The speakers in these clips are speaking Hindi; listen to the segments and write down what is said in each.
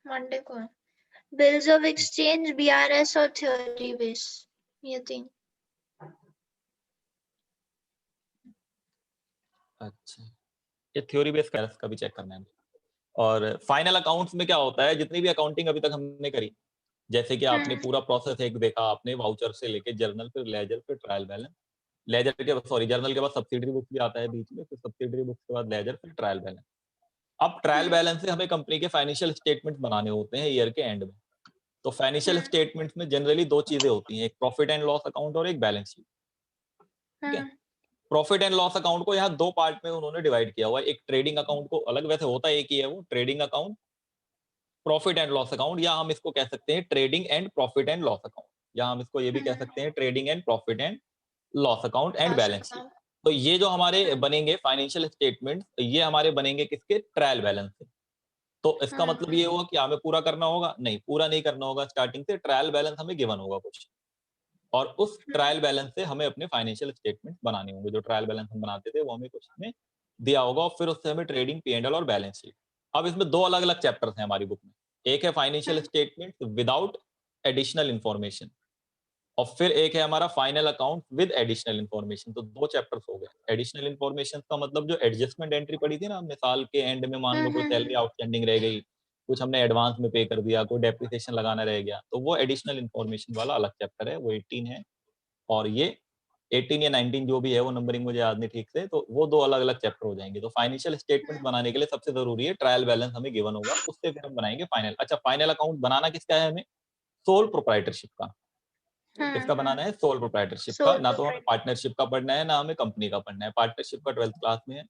मंडे को है। बिल्स ऑफ एक्सचेंज, बीआरएस और थ्योरी बेस, ये 3। अच्छा, ये थ्योरी बेस का भी चेक करना है। और फाइनल अकाउंट्स में क्या होता है, जितनी भी अकाउंटिंग अभी तक हमने करी, जैसे कि आपने पूरा प्रोसेस एक देखा, आपने वाउचर से लेके जर्नल, फिर लेजर, फिर ट्रायल बैलेंस, लेजर के सॉरी जर्नल के बाद सब्सिडरी बुक्स भी आता है बीच में, फिर सब्सिडरी बुक्स के बाद लेजर, फिर ट्रायल बैलेंस। अब ट्रायल बैलेंस से हमें कंपनी के फाइनेंशियल स्टेटमेंट्स बनाने होते हैं ईयर के एंड में। तो फाइनेंशियल स्टेटमेंट्स में जनरली दो चीजें होती हैं, एक प्रॉफिट एंड लॉस अकाउंट और एक बैलेंस शीट। ठीक है, प्रॉफिट एंड लॉस अकाउंट को यहाँ दो पार्ट में उन्होंने डिवाइड किया हुआ है। एक ट्रेडिंग अकाउंट को अलग, वैसे होता एक ही है वो, trading account, profit and loss account, या हम इसको कह सकते हैं trading and profit and loss account, या हम इसको ये भी कह सकते हैं trading and profit and loss account and balance sheet. तो ये जो हमारे बनेंगे फाइनेंशियल स्टेटमेंट, ये हमारे बनेंगे किसके, ट्रायल बैलेंस से। तो इसका मतलब ये हुआ कि हमें पूरा करना होगा, नहीं पूरा नहीं करना होगा, स्टार्टिंग से ट्रायल बैलेंस हमें गिवन होगा कुछ, और उस ट्रायल बैलेंस से हमें अपने फाइनेंशियल स्टेटमेंट बनाने होंगे। जो ट्रायल बैलेंस हम बनाते थे वो हमें कुछ हमें दिया होगा, और फिर उससे हमें ट्रेडिंग, P&L और बैलेंस शीट। अब इसमें दो अलग अलग चैप्टर्स हैं हमारी बुक में, एक है financial statement without additional information, और फिर एक है हमारा final account with additional information. तो दो चैप्टर्स हो गए। एडिशनल इंफॉर्मेशन का मतलब जो एडजस्टमेंट एंट्री पड़ी थी ना हमने साल के एंड में, मान लो कोई सैलरी आउटस्टैंडिंग रह गई, कुछ हमने एडवांस में पे कर दिया, कोई डेप्रिसिएशन लगाना रह गया, तो वो एडिशनल इंफॉर्मेशन वाला अलग चैप्टर है, वो 18 है। और ये 18 या 19 जो भी है, वो नंबरिंग मुझे याद नहीं ठीक से, तो वो दो अलग अलग चैप्टर हो जाएंगे। तो फाइनेंशियल स्टेटमेंट बनाने के लिए सबसे जरूरी है ट्रायल बैलेंस हमें गिवन होगा, उससे फिर हम बनाएंगे फाइनल। अच्छा, फाइनल अकाउंट बनाना किसका है हमें, सोल प्रोप्राइटरशिप का। किसका बनाना है, सोल प्रोप्राइटरशिप का। ना तो हमें पार्टनरशिप का पढ़ना है, ना हमें कंपनी का पढ़ना है। पार्टनरशिप का 12th क्लास में है,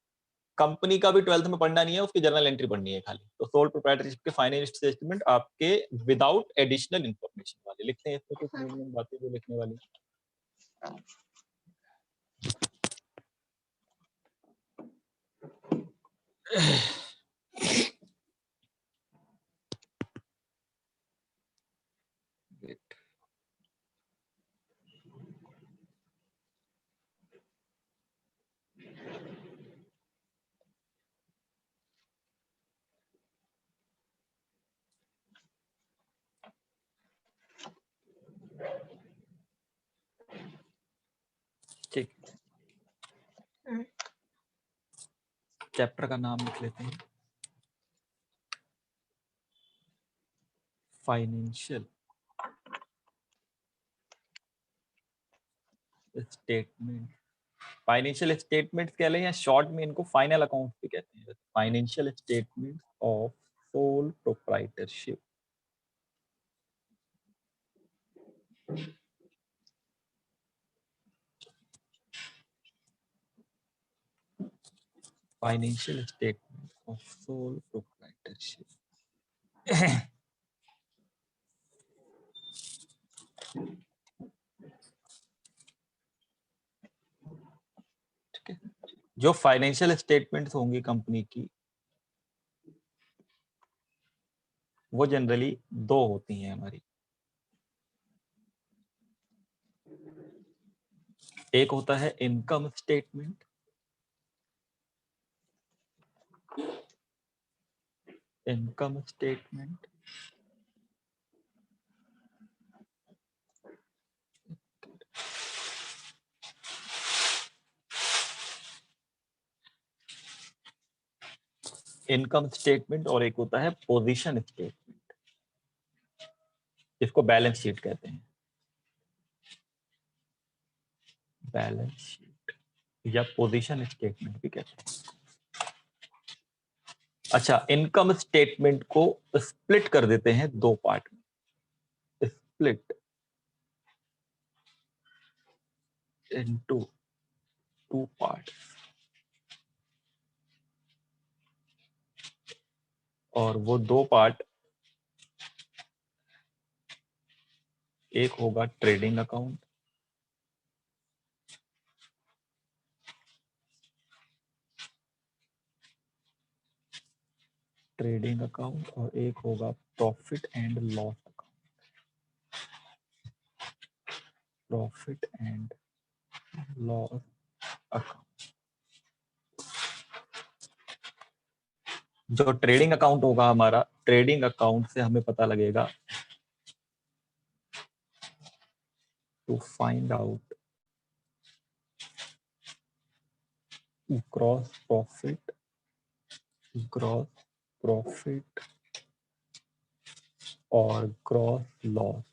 कंपनी का भी 12th में पढ़ना नहीं है, उसकी जर्नल एंट्री पढ़नी है खाली। तो सोल प्रोप्राइटरशिप के फाइनेंशियल स्टेटमेंट आपके विदाउट एडिशनल इंफॉर्मेशन वाले लिखते हैं, इसमें कुछ मिनिमम बातें जो लिखने वाली। ठीक, चैप्टर का नाम लिख लेते हैं, फाइनेंशियल स्टेटमेंट। फाइनेंशियल स्टेटमेंट्स कह लें या शॉर्ट में इनको फाइनल अकाउंट भी कहते हैं। Financial statement of sole proprietorship. Financial statement of sole proprietorship. ठीक है, जो फाइनेंशियल स्टेटमेंट्स होंगी कंपनी की, वो जनरली दो होती हैं हमारी। एक होता है income statement, income statement, income statement, और एक होता है पोजीशन स्टेटमेंट, जिसको बैलेंस शीट कहते हैं। बैलेंस शीट या पोजीशन स्टेटमेंट भी कहते हैं। अच्छा, इनकम स्टेटमेंट को स्प्लिट कर देते हैं दो पार्ट में, स्प्लिट इनटू टू पार्ट, और वो दो पार्ट, एक होगा ट्रेडिंग अकाउंट, ट्रेडिंग अकाउंट, और एक होगा profit and loss account, profit and loss account. जो ट्रेडिंग अकाउंट होगा हमारा, ट्रेडिंग अकाउंट से हमें पता लगेगा to find out gross profit, gross profit और ग्रॉस लॉस।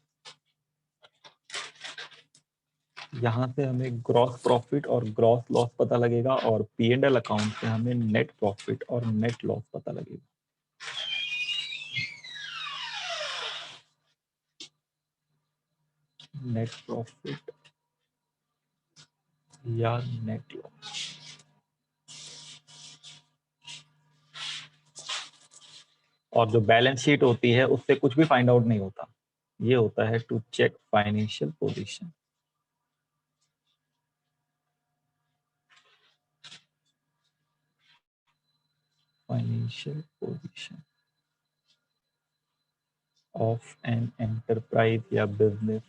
यहाँ से हमें ग्रॉस प्रॉफिट और ग्रॉस लॉस पता लगेगा और P&L अकाउंट से हमें नेट प्रॉफिट और नेट लॉस पता लगेगा। नेट प्रॉफिट या नेट लॉस। और जो बैलेंस शीट होती है उससे कुछ भी फाइंड आउट नहीं होता, ये होता है to check financial position. Financial position of an enterprise या बिजनेस।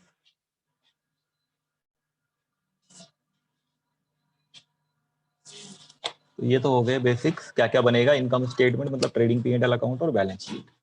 तो ये तो हो गए बेसिक्स, क्या क्या बनेगा इनकम स्टेटमेंट, मतलब ट्रेडिंग P&L अकाउंट और बैलेंस शीट।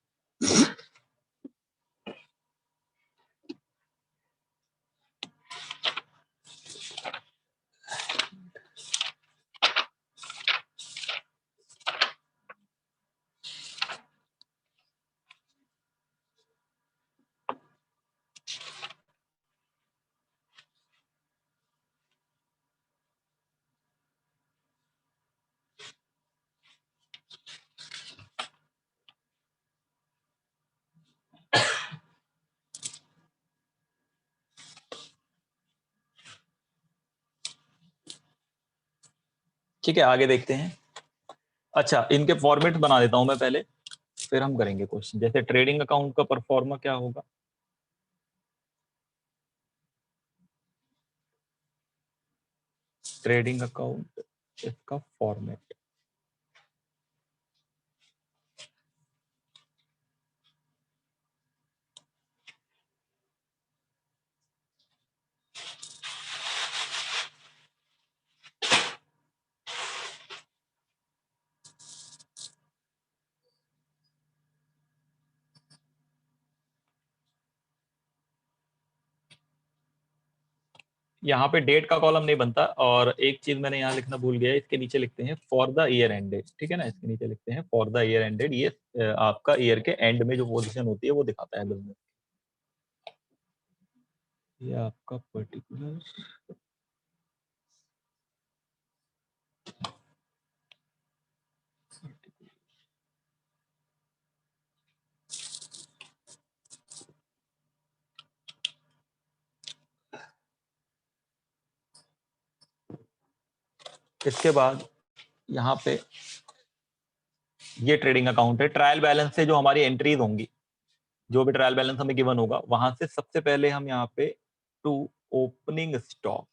ठीक है, आगे देखते हैं। अच्छा, इनके फॉर्मेट बना देता हूं मैं पहले, फिर हम करेंगे क्वेश्चन। जैसे ट्रेडिंग अकाउंट का परफॉर्मा क्या होगा, ट्रेडिंग अकाउंट इसका फॉर्मेट। यहाँ पे डेट का कॉलम नहीं बनता, और एक चीज मैंने यहाँ लिखना भूल गया, इसके नीचे लिखते हैं फॉर द ईयर एंडेड। ठीक है ना, इसके नीचे लिखते हैं फॉर द ईयर एंडेड। ये आपका ईयर के एंड में जो पोजीशन होती है वो दिखाता है बिजनेस। ये आपका पर्टिकुलर इसके बाद यहाँ पे ये ट्रेडिंग अकाउंट है। ट्रायल बैलेंस से जो हमारी एंट्रीज होंगी, जो भी ट्रायल बैलेंस हमें गिवन होगा, वहां से सबसे पहले हम यहाँ पे to opening stock,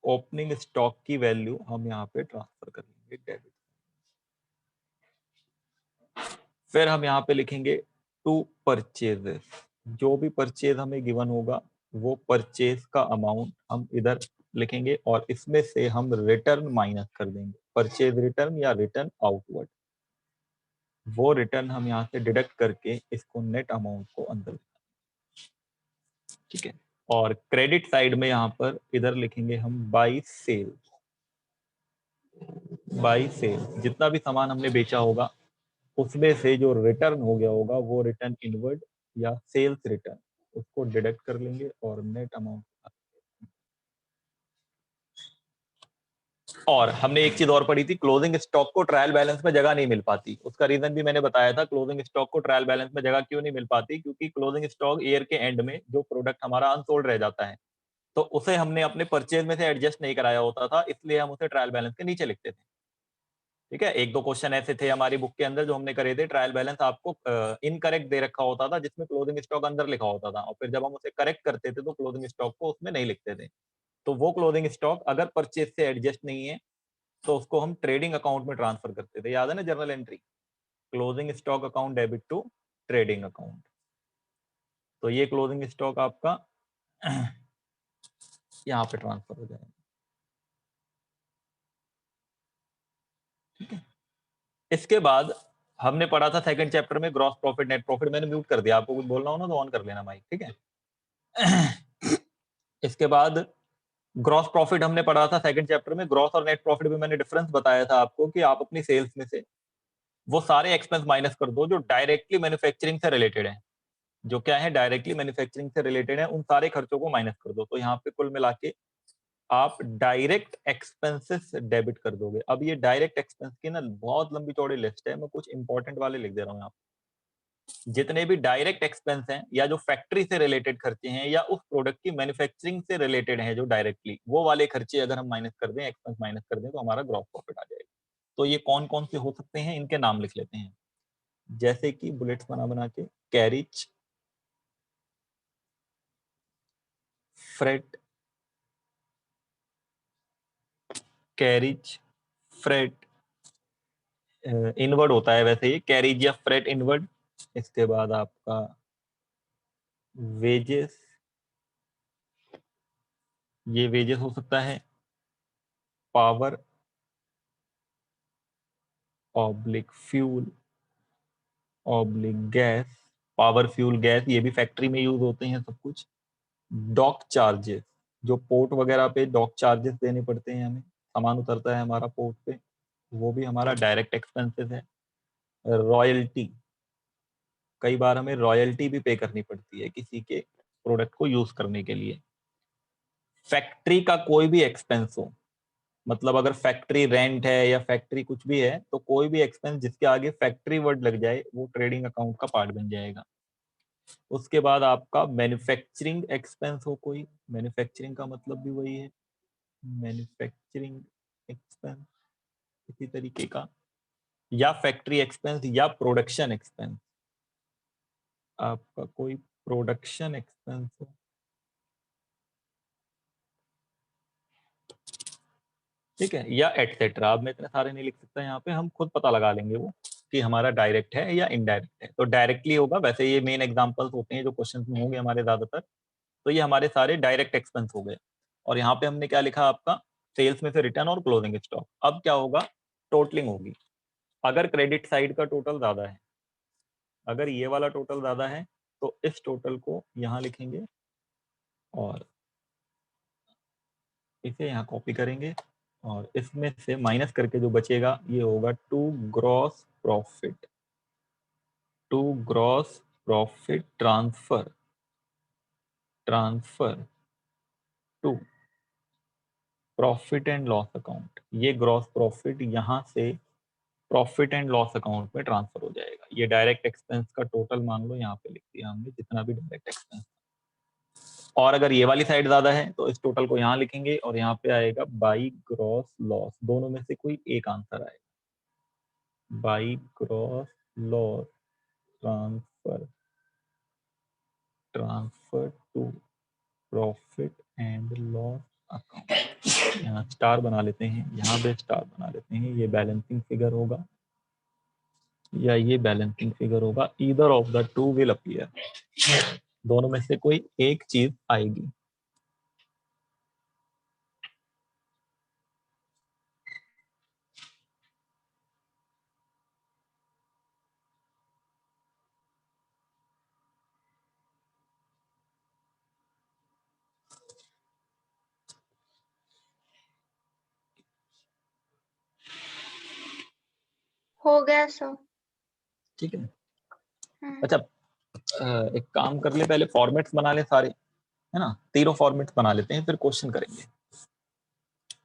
opening stock की वैल्यू हम यहाँ पे ट्रांसफर करेंगे डेबिट। फिर हम यहाँ पे लिखेंगे टू परचेजेस, जो भी परचेज हमें गिवन होगा वो परचेज का अमाउंट हम इधर लिखेंगे, और इसमें से हम रिटर्न माइनस कर देंगे, परचेज रिटर्न या रिटर्न आउटवर्ड। वो रिटर्न हम यहाँ से डिडक्ट करके इसको नेट अमाउंट को अंदर, ठीक है। और क्रेडिट साइड में यहाँ पर इधर लिखेंगे हम बाई सेल। बाई सेल, जितना भी सामान हमने बेचा होगा उसमें से जो रिटर्न हो गया होगा वो रिटर्न इनवर्ड या सेल्स रिटर्न, उसको डिडक्ट कर लेंगे और नेट अमाउंट। और हमने एक चीज और पढ़ी थी, क्लोजिंग स्टॉक को ट्रायल बैलेंस में जगह नहीं मिल पाती। उसका रीजन भी मैंने बताया था, क्लोजिंग स्टॉक को ट्रायल बैलेंस में जगह क्यों नहीं मिल पाती, क्योंकि क्लोजिंग स्टॉक ईयर के एंड में जो प्रोडक्ट हमारा अनसोल्ड रह जाता है, तो उसे हमने अपने परचेज में से एडजस्ट नहीं कराया होता था, इसलिए हम उसे ट्रायल बैलेंस के नीचे लिखते थे। ठीक है, एक दो क्वेश्चन ऐसे थे हमारी बुक के अंदर जो हमने करे थे, ट्रायल बैलेंस आपको इनकरेक्ट दे रखा होता था, जिसमें क्लोजिंग स्टॉक अंदर लिखा होता था, और फिर जब हम उसे करेक्ट करते थे तो क्लोजिंग स्टॉक को उसमें नहीं लिखते थे। तो वो क्लोजिंग स्टॉक अगर परचेज से एडजस्ट नहीं है तो उसको हम ट्रेडिंग अकाउंट में ट्रांसफर करते थे। याद है ना, journal entry, closing stock account debit to trading account. तो ये क्लोजिंग स्टॉक आपका यहाँ पे ट्रांसफर हो जाएगा। ठीक है, इसके बाद हमने पढ़ा था सेकंड चैप्टर में ग्रॉस प्रॉफिट नेट प्रॉफिट। मैंने म्यूट कर दिया, आपको कुछ बोलना हो ना तो ऑन कर लेना माइक, ठीक है। इसके बाद ग्रॉस प्रॉफिट हमने पढ़ा था सेकंड चैप्टर में। ग्रॉस और नेट प्रॉफिट में मैंने डिफरेंस बताया था आपको कि आप अपनी सेल्स में से वो सारे एक्सपेंस माइनस कर दो जो डायरेक्टली मैन्युफैक्चरिंग से रिलेटेड है। जो क्या है, डायरेक्टली मैन्युफैक्चरिंग से रिलेटेड है, उन सारे खर्चों को माइनस कर दो। तो यहाँ पे कुल मिला के आप डायरेक्ट एक्सपेंसेस डेबिट कर दोगे। अब ये डायरेक्ट एक्सपेंस की ना बहुत लंबी चौड़ी लिस्ट है, मैं कुछ इंपॉर्टेंट वाले लिख दे रहा हूँ यहाँ पे। जितने भी डायरेक्ट एक्सपेंस हैं या जो फैक्ट्री से रिलेटेड खर्चे हैं या उस प्रोडक्ट की मैन्युफैक्चरिंग से रिलेटेड है जो डायरेक्टली, वो वाले खर्चे अगर हम माइनस कर दें, एक्सपेंस माइनस कर दें, तो हमारा ग्रॉस प्रॉफिट आ जाएगा। तो ये कौन कौन से हो सकते हैं, इनके नाम लिख लेते हैं। जैसे कि बुलेट्स बना बना के, carriage, freight, carriage, freight, inward होता है वैसे ये, कैरिज या फ्रेट इनवर्ड। इसके बाद आपका वेजेस, ये वेजेस हो सकता है। Power oblique fuel oblique gas, power fuel gas, ये भी फैक्ट्री में यूज होते हैं सब कुछ। डॉक चार्जेस, जो पोर्ट वगैरह पे डॉक चार्जेस देने पड़ते हैं हमें, सामान उतरता है हमारा पोर्ट पे, वो भी हमारा डायरेक्ट एक्सपेंसेस है। रॉयल्टी, कई बार हमें रॉयल्टी भी पे करनी पड़ती है किसी के प्रोडक्ट को यूज करने के लिए। फैक्ट्री का कोई भी एक्सपेंस हो, मतलब अगर फैक्ट्री रेंट है या फैक्ट्री कुछ भी है, तो कोई भी एक्सपेंस जिसके आगे फैक्ट्री वर्ड लग जाए वो ट्रेडिंग अकाउंट का पार्ट बन जाएगा। उसके बाद आपका मैन्युफैक्चरिंग एक्सपेंस हो कोई, मैन्युफैक्चरिंग का मतलब भी वही है, मैन्युफैक्चरिंग एक्सपेंस इसी तरीके का, या फैक्ट्री एक्सपेंस या प्रोडक्शन एक्सपेंस, आपका कोई प्रोडक्शन एक्सपेंस हो, ठीक है, या एटसेट्रा। अब मैं इतने सारे नहीं लिख सकता यहाँ पे, हम खुद पता लगा लेंगे वो कि हमारा डायरेक्ट है या इनडायरेक्ट है। तो डायरेक्टली होगा, वैसे ये मेन एग्जांपल्स होते हैं जो क्वेश्चंस में होंगे हमारे ज्यादातर। तो ये हमारे सारे डायरेक्ट एक्सपेंस हो गए। और यहाँ पे हमने क्या लिखा आपका, सेल्स में से रिटर्न और क्लोजिंग स्टॉक। अब क्या होगा, टोटलिंग होगी। अगर क्रेडिट साइड का टोटल ज्यादा है, अगर ये वाला टोटल ज्यादा है, तो इस टोटल को यहाँ लिखेंगे और इसे यहाँ कॉपी करेंगे, और इसमें से माइनस करके जो बचेगा ये होगा to gross profit, to gross profit transfer, transfer to profit and loss account. ये ग्रॉस प्रॉफिट यहाँ से प्रॉफिट एंड लॉस अकाउंट में ट्रांसफर हो जाएगा। ये डायरेक्ट एक्सपेंस का टोटल मान लो यहाँ पे लिख दिया हमने, जितना भी डायरेक्ट एक्सपेंस। और अगर ये वाली साइड ज्यादा है तो इस टोटल को यहाँ लिखेंगे और यहाँ पे आएगा बाई ग्रॉस लॉस। दोनों में से कोई एक आंसर आएगा। By gross loss transfer, transfer to profit and loss account. यहाँ स्टार बना लेते हैं, यहाँ पे स्टार बना लेते हैं। ये बैलेंसिंग फिगर होगा या ये बैलेंसिंग फिगर होगा, either of the two will appear. दोनों में से कोई एक चीज आएगी। हो गया सर। ठीक है। हम्म, अच्छा, एक काम कर ले, पहले फॉर्मेट्स बना ले सारे, है ना, तीनों फॉर्मेट्स बना लेते हैं, फिर क्वेश्चन करेंगे।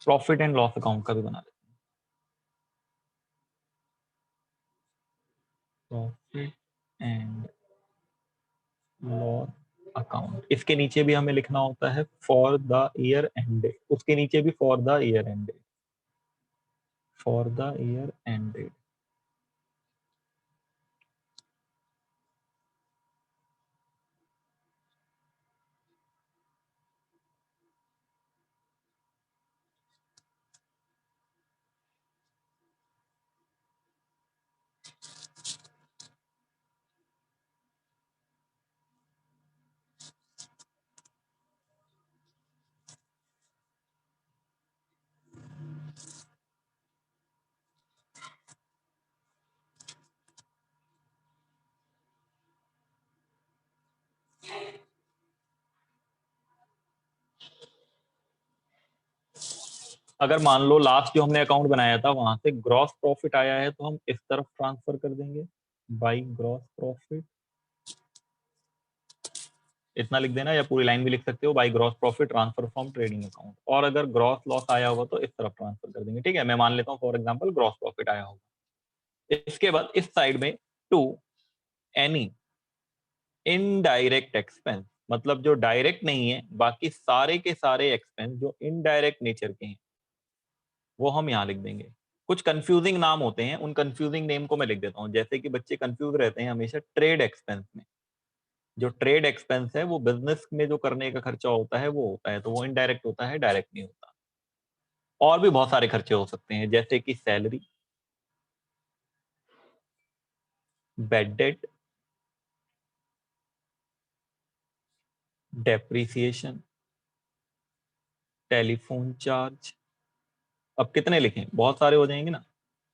प्रॉफिट एंड लॉस अकाउंट का भी बना लेते हैं, प्रॉफिट एंड लॉस अकाउंट। इसके नीचे भी हमें लिखना होता है फॉर द ईयर एंडेड, उसके नीचे भी for the year ended, for the year ended. अगर मान लो लास्ट जो हमने अकाउंट बनाया था वहां से ग्रॉस प्रॉफिट आया है तो हम इस तरफ ट्रांसफर कर देंगे बाई ग्रॉस प्रॉफिट, इतना लिख देना, या पूरी लाइन भी लिख सकते हो, by gross profit transfer from trading account. और अगर ग्रॉस लॉस आया होगा तो इस तरफ ट्रांसफर कर देंगे। ठीक है, मैं मान लेता हूँ फॉर एग्जांपल ग्रॉस प्रॉफिट आया होगा। इसके बाद इस साइड में टू एनी इनडायरेक्ट एक्सपेंस, मतलब जो डायरेक्ट नहीं है, बाकी सारे के सारे एक्सपेंस जो इनडायरेक्ट नेचर के हैं वो हम यहाँ लिख देंगे। कुछ कंफ्यूजिंग नाम होते हैं, उन कंफ्यूजिंग नेम को मैं लिख देता हूँ। जैसे कि बच्चे कंफ्यूज रहते हैं हमेशा ट्रेड एक्सपेंस में। जो ट्रेड एक्सपेंस है वो बिजनेस में जो करने का खर्चा होता है वो होता है, तो वो इनडायरेक्ट होता है, डायरेक्ट नहीं होता। और भी बहुत सारे खर्चे हो सकते हैं, जैसे कि salary, bed date, depreciation, telephone charge. अब कितने लिखें, बहुत सारे हो जाएंगे ना,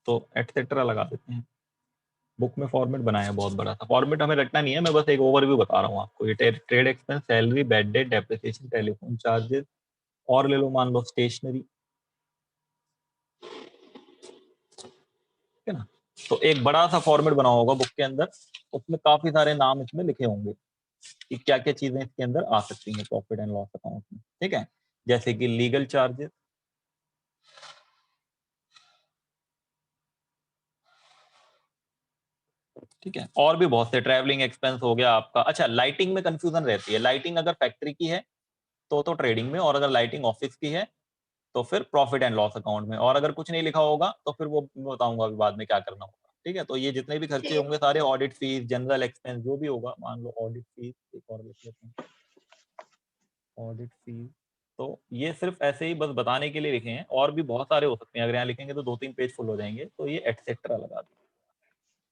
तो एटसेट्रा लगा देते हैं। बुक में फॉर्मेट बनाया है बहुत बड़ा सा, फॉर्मेट हमें रखना नहीं है, मैं बस एक ओवरव्यू बता रहा हूँ आपको। ये trade expense, salary, bed date, depreciation, telephone charges, और ले लो मान लो स्टेशनरी, है ना। तो एक बड़ा सा फॉर्मेट बना होगा बुक के अंदर, उसमें काफी सारे नाम इसमें लिखे होंगे कि क्या क्या चीजें इसके अंदर आ सकती हैं प्रॉफिट एंड लॉस अकाउंट में। ठीक है, जैसे कि लीगल चार्जेस, ठीक है, और भी बहुत से, ट्रैवलिंग एक्सपेंस हो गया आपका। अच्छा, लाइटिंग में कंफ्यूजन रहती है। लाइटिंग अगर फैक्ट्री की है तो ट्रेडिंग में, और अगर लाइटिंग ऑफिस की है तो फिर प्रॉफिट एंड लॉस अकाउंट में। और अगर कुछ नहीं लिखा होगा तो फिर वो बताऊंगा अभी बाद में क्या करना होगा। ठीक है, तो ये जितने भी खर्चे ठीक। होंगे सारे, ऑडिट फीस, जनरल एक्सपेंस जो भी होगा, मान लो ऑडिट फीस, एक और लिख लेते हैं ऑडिट फीस। तो ये सिर्फ ऐसे ही बस बताने के लिए लिखे हैं, और भी बहुत सारे हो सकते हैं। अगर यहाँ लिखेंगे तो 2-3 पेज फुल हो जाएंगे, तो ये एटसेट्रा लगा दें।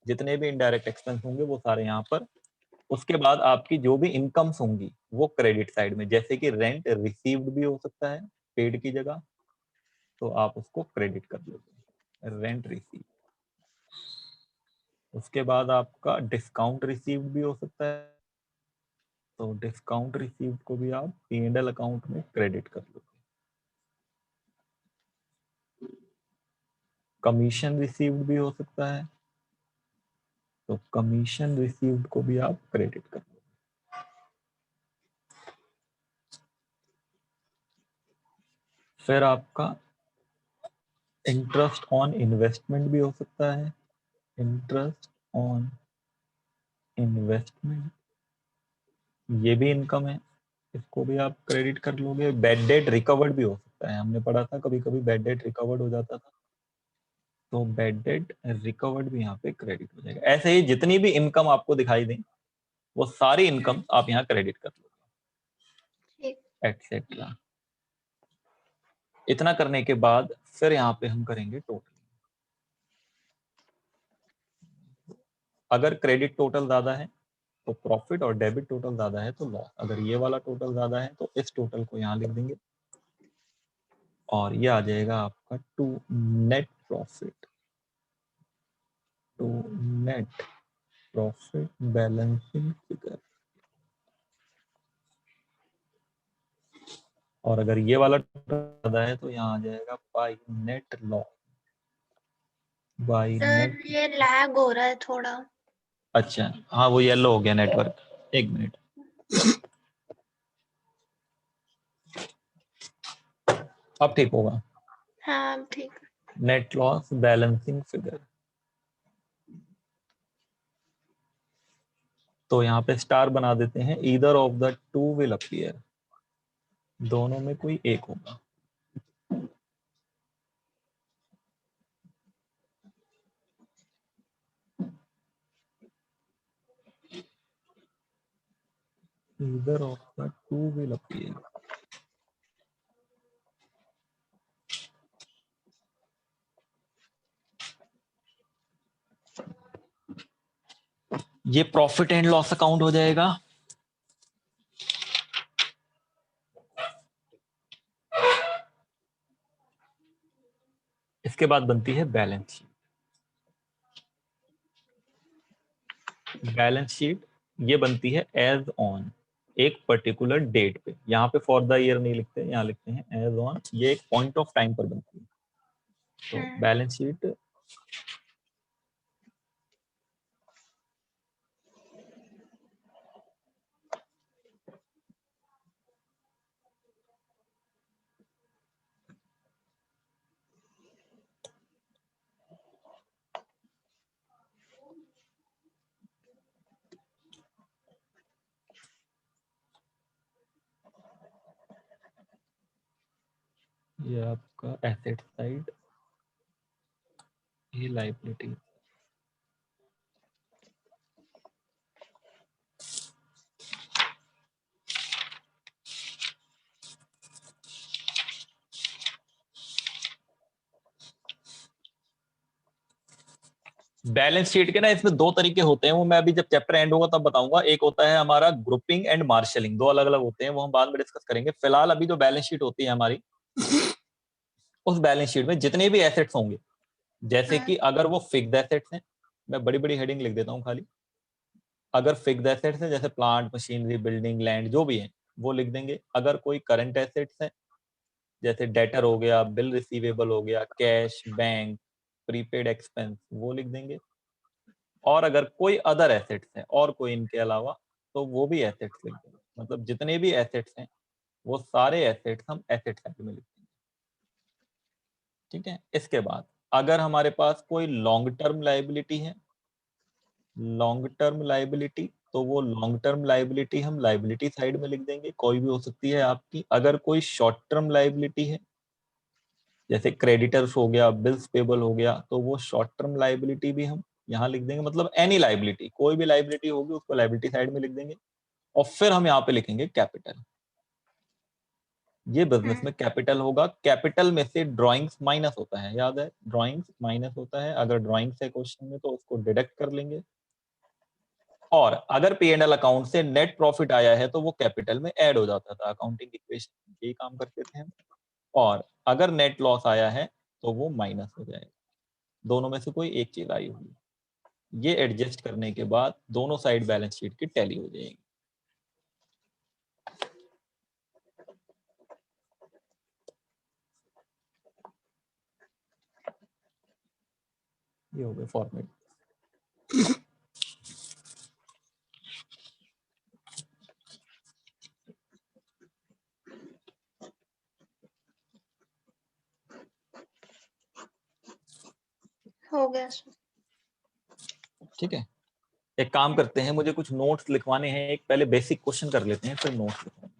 जितने भी इनडायरेक्ट एक्सपेंस होंगे वो सारे यहाँ पर। उसके बाद आपकी जो भी इनकम्स होंगी वो क्रेडिट साइड में, जैसे कि रेंट रिसीव्ड भी हो सकता है पेड की जगह, तो आप उसको क्रेडिट कर लोगे, रेंट रिसीव। उसके बाद आपका डिस्काउंट रिसीव्ड भी हो सकता है, तो डिस्काउंट रिसीव्ड को भी आप P&L अकाउंट में क्रेडिट कर लोगे। कमीशन रिसीव्ड भी हो सकता है, तो कमीशन रिसीव्ड को भी आप क्रेडिट कर लोगे। फिर आपका इंटरेस्ट ऑन इन्वेस्टमेंट भी हो सकता है, इंटरेस्ट ऑन इन्वेस्टमेंट, ये भी इनकम है, इसको भी आप क्रेडिट कर लोगे। बैड डेट रिकवर्ड भी हो सकता है, हमने पढ़ा था कभी कभी बैड डेट रिकवर्ड हो जाता था, तो बैड डेट रिकवर्ड भी यहाँ पे क्रेडिट हो जाएगा। ऐसे ही जितनी भी इनकम आपको दिखाई दें वो सारी इनकम आप यहाँ क्रेडिट कर लोगे, ठीक। एटसेट्रा। इतना करने के बाद फिर यहाँ पे हम करेंगे टोटल। अगर क्रेडिट टोटल ज्यादा है तो प्रॉफिट, और डेबिट टोटल ज्यादा है तो लॉस। अगर ये वाला टोटल ज्यादा है तो इस टोटल को यहाँ लिख देंगे, और ये आ जाएगा आपका to net profit, to net profit balancing figure. और अगर ये वाला ज्यादा है तो यहाँ आ जाएगा by net loss, by sir net. ये लैग हो रहा है थोड़ा। अच्छा, हाँ वो येलो हो गया नेटवर्क, एक मिनट। अब ठीक होगा। हाँ ठीक। नेट लॉस बैलेंसिंग फिगर, तो यहाँ पे स्टार बना देते हैं, either of the two will appear, दोनों में कोई एक होगा। Either of the two will appear. ये प्रॉफिट एंड लॉस अकाउंट हो जाएगा। इसके बाद बनती है बैलेंस शीट। बैलेंस शीट ये बनती है एज ऑन, एक पर्टिकुलर डेट पे, यहाँ पे फॉर द ईयर नहीं लिखते, यहाँ लिखते हैं एज ऑन, ये एक पॉइंट ऑफ टाइम पर बनती है। तो बैलेंस शीट ये आपका एसेट साइड, ये लायबिलिटी। बैलेंस शीट के ना इसमें दो तरीके होते हैं, वो मैं अभी जब चैप्टर एंड होगा तब बताऊंगा। एक होता है हमारा ग्रुपिंग एंड मार्शलिंग, दो अलग अलग होते हैं, वो हम बाद में डिस्कस करेंगे। फिलहाल अभी जो बैलेंस शीट होती है हमारी, उस बैलेंस शीट में जितने भी एसेट्स होंगे, जैसे कि अगर वो फिक्स्ड एसेट्स हैं, मैं बड़ी बड़ी हेडिंग लिख देता हूँ खाली, अगर फिक्स्ड एसेट्स है जैसे प्लांट, मशीनरी, बिल्डिंग, लैंड जो भी है वो लिख देंगे। अगर कोई करंट एसेट्स है जैसे डेटर हो गया, बिल रिसीवेबल हो गया, कैश, बैंक, प्रीपेड एक्सपेंस, वो लिख देंगे। और अगर कोई अदर एसेट्स है और कोई इनके अलावा, तो वो भी एसेट्स लिख देंगे। मतलब जितने भी एसेट्स हैं वो सारे एसेट्स हम एसेट साइड में लिख देंगे। ठीक है। इसके बाद अगर हमारे पास कोई लॉन्ग टर्म लायबिलिटी है, लॉन्ग टर्म लायबिलिटी, तो वो लॉन्ग टर्म लायबिलिटी हम लायबिलिटी साइड में लिख देंगे, कोई भी हो सकती है आपकी। अगर कोई शॉर्ट टर्म लायबिलिटी है जैसे क्रेडिटर्स हो गया, बिल्स पेबल हो गया, तो वो शॉर्ट टर्म लायबिलिटी भी हम यहाँ लिख देंगे। मतलब एनी लायबिलिटी, कोई भी लायबिलिटी होगी उसको लायबिलिटी साइड में लिख देंगे। और फिर हम यहाँ पे लिखेंगे कैपिटल। ये बिजनेस में कैपिटल होगा। कैपिटल में से ड्राइंग्स माइनस होता है, याद है ड्राइंग्स माइनस होता है। अगर ड्राइंग्स है क्वेश्चन में तो उसको डिडक्ट कर लेंगे। और अगर P&L अकाउंट से नेट प्रॉफिट आया है तो वो कैपिटल में ऐड हो जाता था। अकाउंटिंग इक्वेशन यही काम करते थे हम। और अगर नेट लॉस आया है तो वो माइनस हो जाएगा। दोनों में से कोई एक चीज आई होगी। ये एडजस्ट करने के बाद दोनों साइड बैलेंस शीट की टैली हो जाएगी। ये हो गया फॉर्मेट। हो गया सर। ठीक है। एक काम करते हैं, मुझे कुछ नोट्स लिखवाने हैं। एक पहले बेसिक क्वेश्चन कर लेते हैं, फिर नोट्स लिखवाने हैं।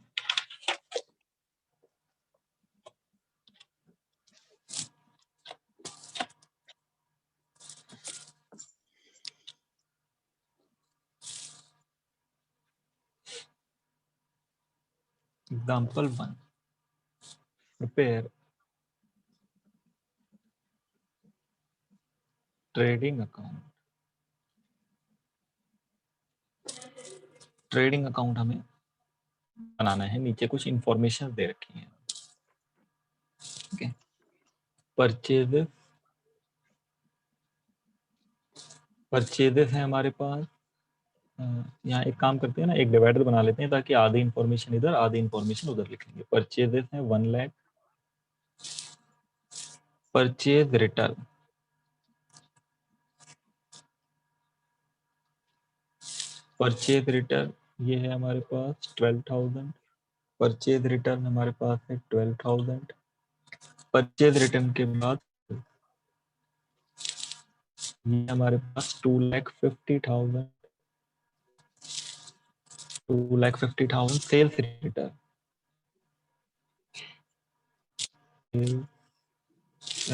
Example 1, prepare trading account. Trading account हमें बनाना है। नीचे कुछ इंफॉर्मेशन दे रखी है। ठीक है। परचेजेस, परचेजेस है हमारे पास। यहाँ एक काम करते हैं ना, एक डिवाइडर बना लेते हैं ताकि आधी इंफॉर्मेशन इधर आधी इंफॉर्मेशन उधर लिखेंगे। परचेजेस है 1 lakh. Purchase return, purchase return ये है हमारे पास 12,000। परचेज रिटर्न हमारे पास है 12,000। परचेज रिटर्न के बाद ये हमारे पास 2,50,000। 2,50,000 सेल्स रिटर्न।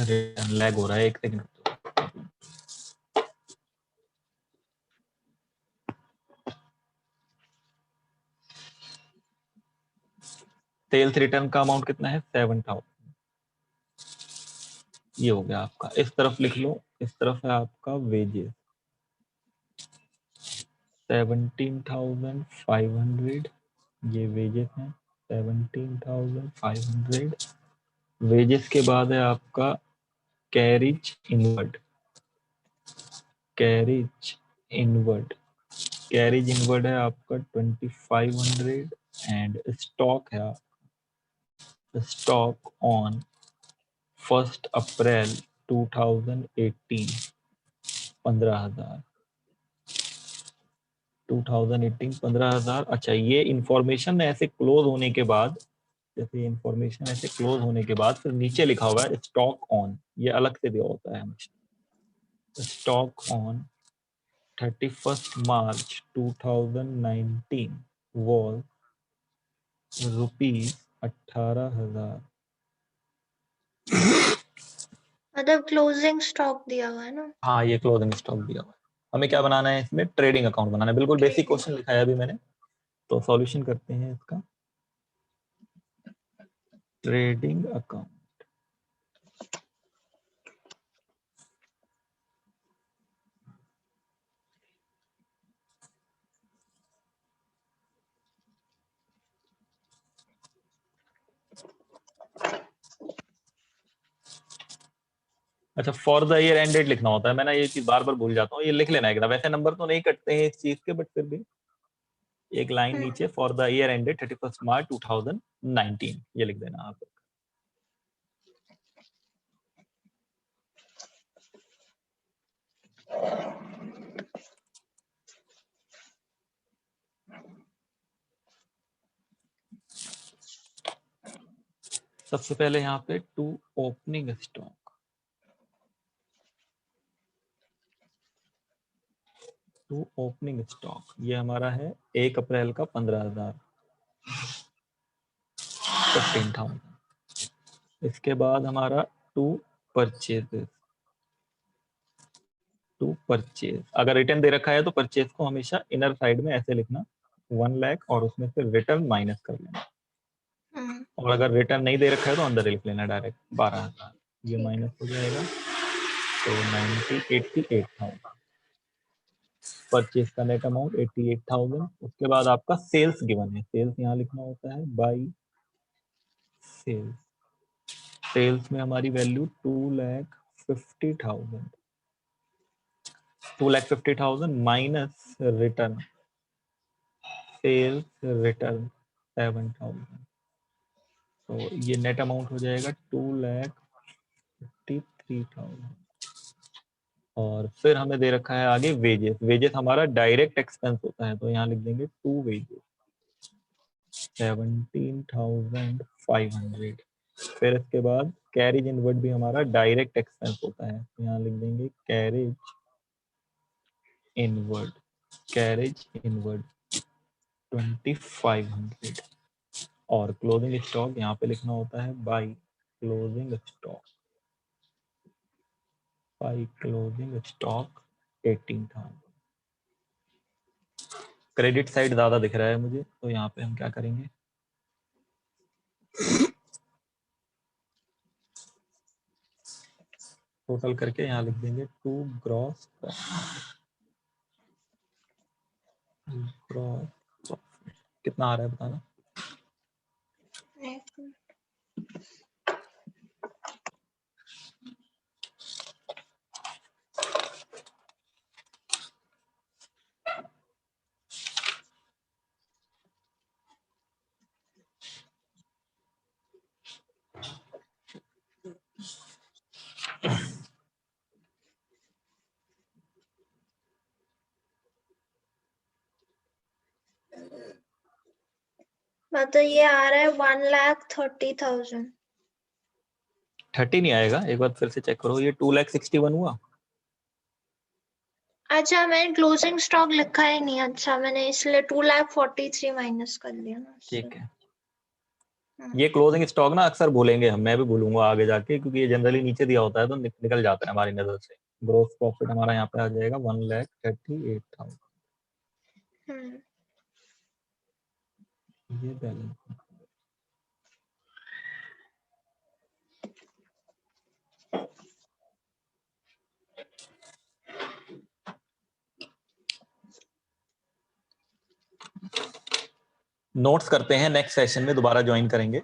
रिटर्न लैग हो रहा है, एक सेकंड। सेल्स रिटर्न का अमाउंट कितना है? 7,000। ये हो गया आपका। इस तरफ लिख लो, इस तरफ है आपका वेजेस 17,500। ये वेजेस हैं 17,500। वेजेस के बाद है आपका carriage inward. Carriage inward carriage inward है आपका 2500 एंड स्टॉक है स्टॉक ऑन 1 अप्रैल 2018 15,000 15,000। अच्छा, ये इंफॉर्मेशन ऐसे क्लोज होने के बाद, जैसे इंफॉर्मेशन ऐसे क्लोज होने के बाद फिर नीचे लिखा हुआ है स्टॉक ऑन, ये अलग से दिया होता है हमेशा। Stock on 31 March 2019 was ₹18,000। मतलब क्लोजिंग स्टॉक दिया हुआ है ना। हाँ, ये क्लोजिंग स्टॉक दिया हुआ है। हमें क्या बनाना है इसमें? ट्रेडिंग अकाउंट बनाना है। बिल्कुल बेसिक क्वेश्चन लिखा है अभी मैंने, तो सॉल्यूशन करते हैं इसका। ट्रेडिंग अकाउंट, अच्छा for the year end date लिखना होता है। मैं ना ये चीज बार बार भूल जाता हूँ, ये लिख लेना है। वैसे नंबर तो नहीं कटते हैं इस चीज के, बट फिर भी एक लाइन नीचे for the year end date 31 March 2019 ये लिख देना आप। सबसे पहले यहाँ पे to opening stock, to opening stock ये हमारा है 1 अप्रैल का 15,000 15,000। इसके बाद हमारा टू परचेज, टू परचेज अगर रिटर्न दे रखा है तो परचेज को हमेशा इनर साइड में ऐसे लिखना 1 लाख और उसमें से रिटर्न माइनस कर लेना, और अगर रिटर्न नहीं दे रखा है तो अंदर लिख लेना डायरेक्ट 12,000, ये माइनस हो जाएगा तो 88,000। परचेज का नेट अमाउंट 88,000। उसके बाद आपका सेल्स गिवन है, सेल्स यहाँ लिखना होता है बाई सेल्स। सेल्स में हमारी value 2,50,000, 2,50,000 minus return, sales return 7,000, तो ये नेट अमाउंट हो जाएगा 2,53,000। और फिर हमें दे रखा है आगे वेजेस। वेजेस हमारा डायरेक्ट एक्सपेंस होता है, तो यहाँ लिख देंगे टू वेजेस 17,500। फिर इसके बाद कैरेज इनवर्ड भी हमारा डायरेक्ट एक्सपेंस होता है, तो यहाँ लिख देंगे कैरेज इनवर्ड, कैरेज इनवर्ड 2,500। और क्लोजिंग स्टॉक यहाँ पे लिखना होता है by closing stock, by closing stock 18,000। Credit side ज्यादा दिख रहा है मुझे, तो यहाँ पे हम क्या करेंगे, टोटल करके यहाँ लिख देंगे टू ग्रॉस प्रॉफिट। कितना आ रहा है बताना। मतलब ये आ रहा है 1,30,000। 30 नहीं आएगा, एक बार फिर से चेक करो। ये 2,61 हुआ। अच्छा, मैंने क्लोजिंग स्टॉक लिखा ही नहीं। अच्छा, मैंने इसलिए 2,43,000 माइनस कर दिया ना। ठीक है, ये क्लोजिंग स्टॉक ना अक्सर भूलेंगे हम, मैं भी भूलूंगा आगे जाके, क्योंकि ये जनरली नीचे दिया होता है तो निकल जाता है हमारी नजर से। ग्रोस प्रॉफिट हमारा यहाँ पे आ जाएगा 1,38,000। ये बैलेंस नोट्स करते हैं, नेक्स्ट सेशन में दोबारा ज्वाइन करेंगे।